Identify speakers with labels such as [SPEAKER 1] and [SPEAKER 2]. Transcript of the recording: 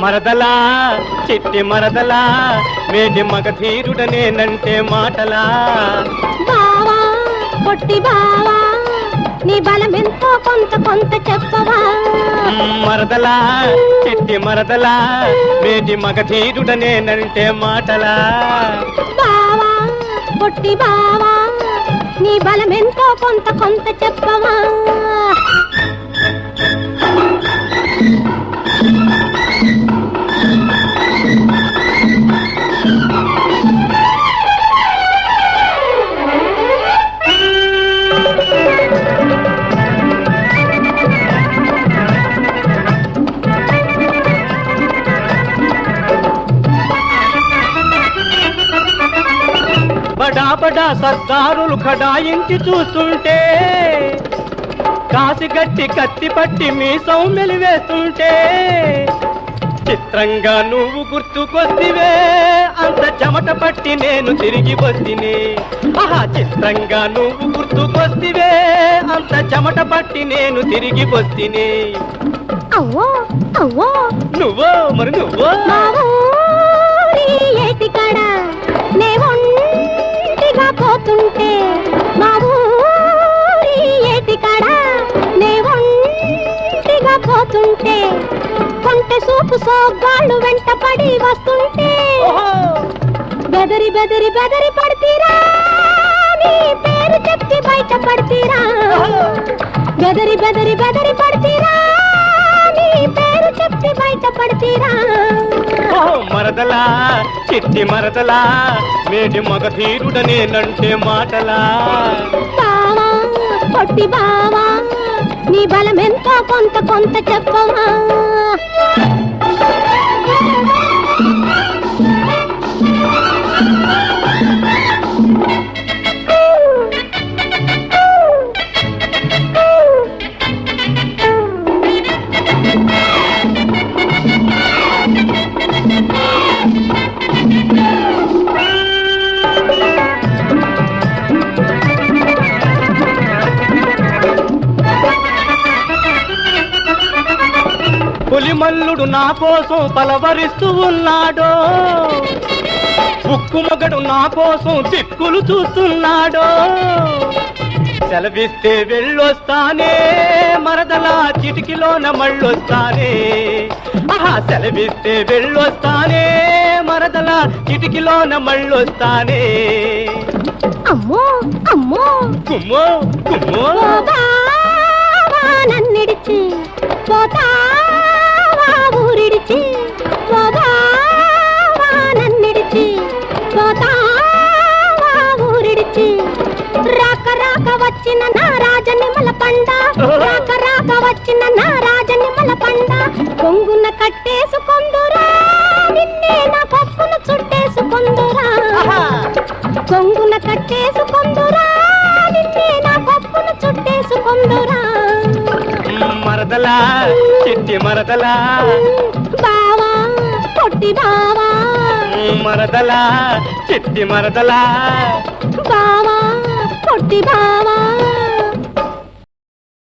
[SPEAKER 1] మరదలా చిట్టి మరదలా మేటి మగధీరుడనేనంటే మాటలా
[SPEAKER 2] బావా పొట్టి బావా నీ బలమెంతో కొంత కొంత చెప్పవా
[SPEAKER 1] మరదలా చిట్టి మరదలా మేటి మగధీరుడనేనంటే మాటలా
[SPEAKER 2] బావా పొట్టి బావా నీ బలమెంతో కొంత కొంత చెప్పవా
[SPEAKER 1] బడా బడా సర్దారులు ఖడాయించి చూస్తుంటే కాసిగట్టి కత్తి పట్టి మీసం మెలివేస్తుంటే చిత్రంగా నువ్వు గుర్తుకొస్తివే అంత చెమట పట్టి నేను తిరిగి వస్తిని ఆహా చిత్రంగా నువ్వు గుర్తుకొస్తివే అంత చెమట పట్టి నేను తిరిగి వస్తిని
[SPEAKER 2] అవ్వో అవ్వో
[SPEAKER 1] నువ్వో మరి నువ్వో
[SPEAKER 2] ఏటికాడ నే ఒంటిగా పోతుంటే మా ఊరి ఏటికాడ నే ఒంటిగా పోతుంటే కొంటె సూపు సోగ్గాళ్ళు వెంట పడి వస్తుంటే బెదరి బెదరి బెదరి పడతీరా నీ పేరు చెప్పి బయట పడతీరా బెదరి బెదరి బెదరి పడతీరా నీ పేరు చెప్పి బయట పడతీరా
[SPEAKER 1] మరదలా చిట్టి మరదలా మేటి మగధీరుడనేనంటే మాటలా
[SPEAKER 2] బావా పొట్టి బావా నీ బలమెంతో కొంత కొంత చెప్పవా
[SPEAKER 1] పులిమల్లుడు నా కోసం పలవరిస్తూ ఉన్నాడో ఉక్కు మగడు నా కోసం దిక్కులు చూస్తున్నాడో సెలవిస్తే వెళ్ళొస్తానే మరదలా చిటికిలోన మళ్ళొస్తానే ఆహా సెలవిస్తే వెళ్ళొస్తానే మరదలా చిటికిలోన మళ్ళొస్తానే
[SPEAKER 2] అమ్మో అమ్మో
[SPEAKER 1] కుమ్మో కుమ్మో
[SPEAKER 2] బావా నన్నిడిచి పోతావా ఊరిడిచి బావా నన్నిడిచి పోతావా ఊరిడిచి రాక రాక వచ్చిన నా రాజనిమల పండ రాక రాక వచ్చిన నా రాజనిమల పండ కొంగున కట్టేసుకొందురా నిన్నే నా పప్పున చుట్టేసుకొందురా కొంగున కట్టేసుకొందురా నిన్నే నా పప్పున చుట్టేసుకొందురా
[SPEAKER 1] మరదలా చిట్టి మరదలా
[SPEAKER 2] బావా పొట్టి బావా
[SPEAKER 1] మరదలా చిట్టి మరదలా
[SPEAKER 2] బావా పొట్టి బావా